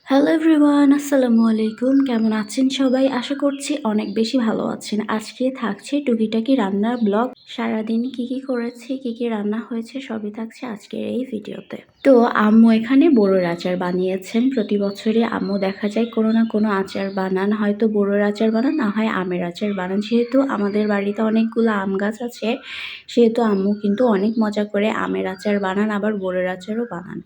Hello everyone, আসসালামু আলাইকুম। কেমন আছেন সবাই? আশা করছি অনেক বেশি ভালো আছেন। আজকে থাকছে টুকিটাকি রান্নার ব্লগ। সারাদিন কি করেছি, কি রান্না হয়েছে সবই থাকছে আজকের এই ভিডিওতে। তো আম্মু এখানে বড়ুর আচার বানিয়েছেন। প্রতি বছরই আম্মু দেখা যায় কোনো না কোনো আচার বানান, হয়তো বড়ুর আচার বানান, না হয় আমের আচার বানান। যেহেতু আমাদের বাড়িতে অনেকগুলো আম গাছ আছে, সেহেতু আম্মু কিন্তু অনেক মজা করে আমের আচার বানান, আবার বড়ুর আচারও বানান।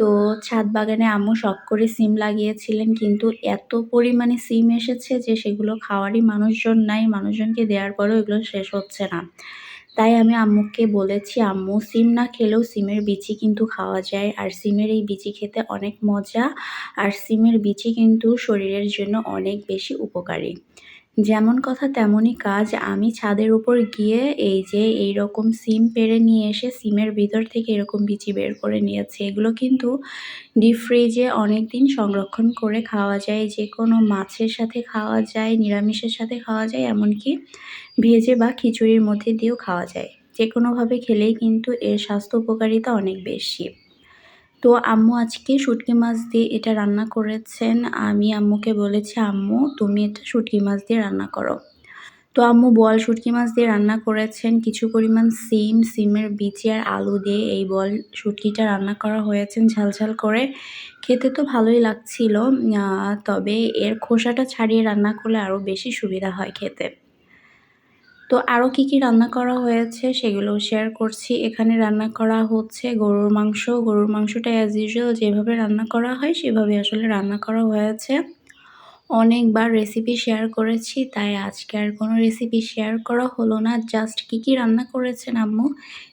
তো ছাদ বাগানে আম্মু শখ করে সিম লাগিয়েছিলেন, কিন্তু এত পরিমাণে সিম এসেছে যে সেগুলো খাওয়ারই মানুষজন নাই। মানুষজনকে দেওয়ার পরেও এগুলো শেষ হচ্ছে না। তাই আমি আম্মুকে বলেছি, আম্মু সিম না খেলেও সিমের বিচি কিন্তু খাওয়া যায়, আর সিমের এই বিচি খেতে অনেক মজা, আর সিমের বিচি কিন্তু শরীরের জন্য অনেক বেশি উপকারী। যেমন কথা তেমনই কাজ। আমি ছাদের উপর গিয়ে এই যে এইরকম সিম পেড়ে নিয়ে এসে সিমের ভিতর থেকে এরকম বিচি বের করে নিয়েছি। এগুলো কিন্তু ডিপ ফ্রিজে অনেকদিন সংরক্ষণ করে খাওয়া যায়। যেকোনো মাছের সাথে খাওয়া যায়, নিরামিষের সাথে খাওয়া যায়, এমনকি ভেজে বা খিচুড়ির মধ্যে দিয়েও খাওয়া যায়। যেকোনোভাবে খেলেই কিন্তু এর স্বাস্থ্য উপকারিতা অনেক বেশি। তো আম্মু আজকে শুঁটকি মাছ দিয়ে এটা রান্না করেছেন। আমি আম্মুকে বলেছি, আম্মু তুমি এটা শুঁটকি মাছ দিয়ে রান্না করো। তো আম্মু বোয়াল শুঁটকি মাছ দিয়ে রান্না করেছেন। কিছু পরিমাণ সিমের বিচি আর আলু দিয়ে এই বোয়াল শুঁটকিটা রান্না করা হয়েছে ঝাল করে। খেতে তো ভালোই লাগছিল। তবে এর খোসাটা ছাড়িয়ে রান্না করলে আরও বেশি সুবিধা হয় খেতে। তো আরও কি রান্না করা হয়েছে সেগুলোও শেয়ার করছি। এখানে রান্না করা হচ্ছে গরুর মাংস। গরুর মাংসটা অ্যাজ ইউজুয়াল যেভাবে রান্না করা হয় সেভাবে আসলে রান্না করা হয়েছে। অনেকবার রেসিপি শেয়ার করেছি, তাই আজকে আর কোনো রেসিপি শেয়ার করা হলো না। জাস্ট কি রান্না করেছেন আম্মু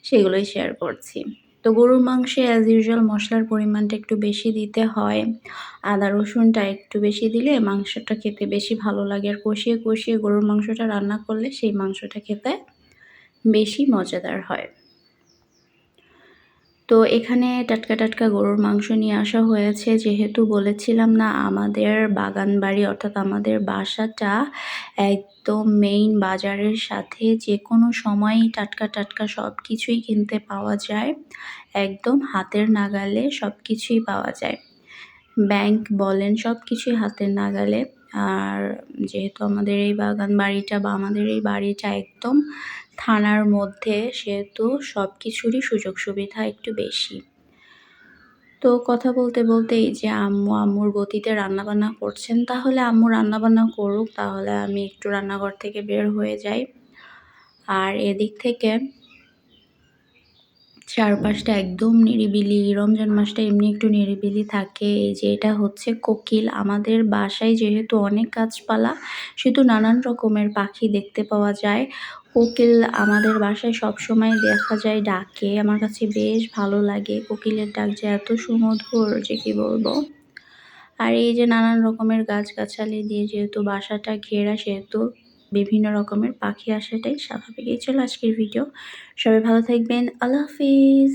সেগুলোই শেয়ার করছি। তো গরুর মাংসে অ্যাজ ইউজুয়াল মশলার পরিমাণটা একটু বেশি দিতে হয়। আদা রসুনটা একটু বেশি দিলে মাংসটা খেতে বেশি ভালো লাগে, আর কষিয়ে গরুর মাংসটা রান্না করলে সেই মাংসটা খেতে বেশি মজাদার হয়। তো এখানে টাটকা গরুর মাংস নিয়ে আসা হয়েছে। যেহেতু বলেছিলাম না, আমাদের বাগান বাড়ি অর্থাৎ আমাদের বাসাটা একদম মেইন বাজারের সাথে, যেকোনো সময়ই টাটকা সব কিছুই কিনতে পাওয়া যায়। একদম হাতের নাগালে সব কিছুই পাওয়া যায়। ব্যাংক বলেন সব কিছুই হাতের নাগালে। আর যেহেতু আমাদের এই বাগান বাড়িটা বা আমাদের এই বাড়িটা একদম থানার মধ্যে, সেহেতু সব কিছুরই সুযোগ সুবিধা একটু বেশি। তো কথা বলতে এই যে আম্মুর গতিতে রান্নাবান্না করছেন। তাহলে আম্মু রান্নাবান্না করুক, তাহলে আমি একটু রান্নাঘর থেকে বের হয়ে যাই। আর এদিক থেকে চারপাশটা একদম নিরিবিলি। রমজান মাসটা এমনি একটু নিরিবিলি থাকে। এই যে এটা হচ্ছে কোকিল। আমাদের বাসায় যেহেতু অনেক গাছপালা, সেহেতু নানান রকমের পাখি দেখতে পাওয়া যায়। কোকিল আমাদের বাসায় সবসময় দেখা যায় ডাকে। আমার কাছে বেশ ভালো লাগে। কোকিলের ডাক যে এত সুমধুর যে কি বলবো। আর এই যে নানান রকমের গাছগাছালি দিয়ে যেহেতু বাসাটা ঘেরা, সেহেতু বিভিন্ন রকমের পাখি আসাটাই স্বাভাবিক। এই ছিল আজকের ভিডিও। সবাই ভালো থাকবেন। আল্লাহ হাফিজ।